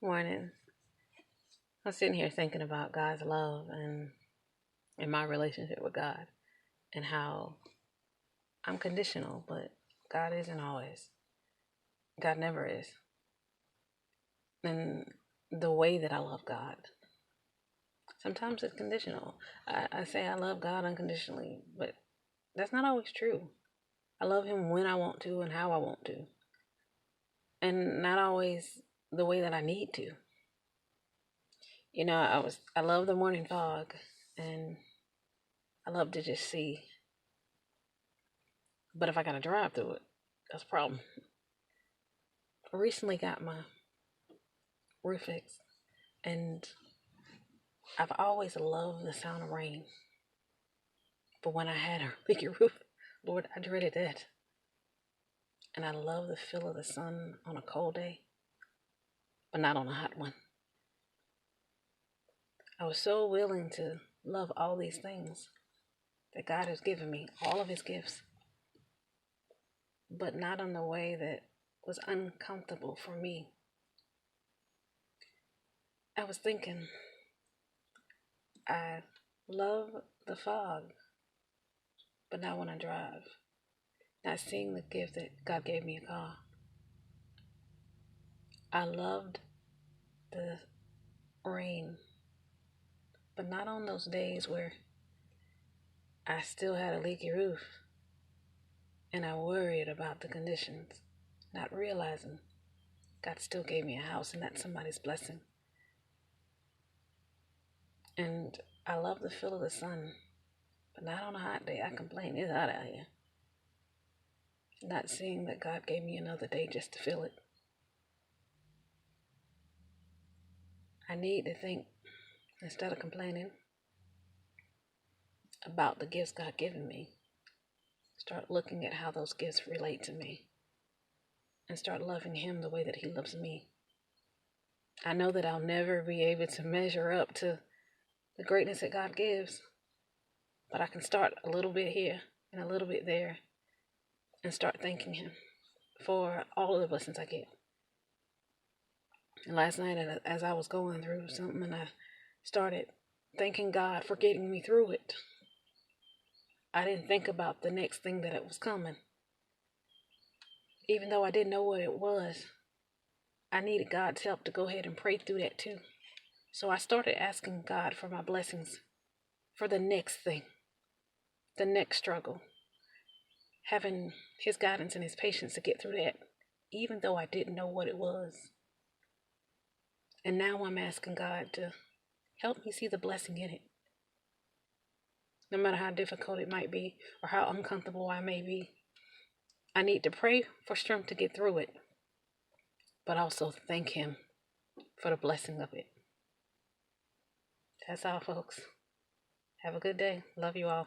Morning. I was sitting here thinking about God's love and my relationship with God and how I'm conditional, but God isn't always. God never is. And the way that I love God, sometimes it's conditional. I say I love God unconditionally, but that's not always true. I love Him when I want to and how I want to, and not always the way that I need to. I love the morning fog, and I love to just see. But if I gotta drive through it, that's a problem. I recently got my roof fixed, and I've always loved the sound of rain. But when I had a leaky roof, Lord, I dreaded that. And I love the feel of the sun on a cold day, but not on a hot one. I was so willing to love all these things that God has given me, all of His gifts, but not in the way that was uncomfortable for me. I was thinking, I love the fog, but not when I drive. Not seeing the gift that God gave me a car. I loved the rain, but not on those days where I still had a leaky roof and I worried about the conditions, not realizing God still gave me a house and that's somebody's blessing. And I love the feel of the sun, but not on a hot day. I complain, it's hot out here. Not seeing that God gave me another day just to feel it. I need to think, instead of complaining, about the gifts God given me. Start looking at how those gifts relate to me and start loving Him the way that He loves me. I know that I'll never be able to measure up to the greatness that God gives, but I can start a little bit here and a little bit there and start thanking Him for all of the blessings I get. And last night, as I was going through something, and I started thanking God for getting me through it, I didn't think about the next thing that it was coming. Even though I didn't know what it was, I needed God's help to go ahead and pray through that too. So I started asking God for my blessings for the next thing, the next struggle, having His guidance and His patience to get through that, even though I didn't know what it was. And now I'm asking God to help me see the blessing in it. No matter how difficult it might be or how uncomfortable I may be, I need to pray for strength to get through it, but also thank Him for the blessing of it. That's all, folks. Have a good day. Love you all.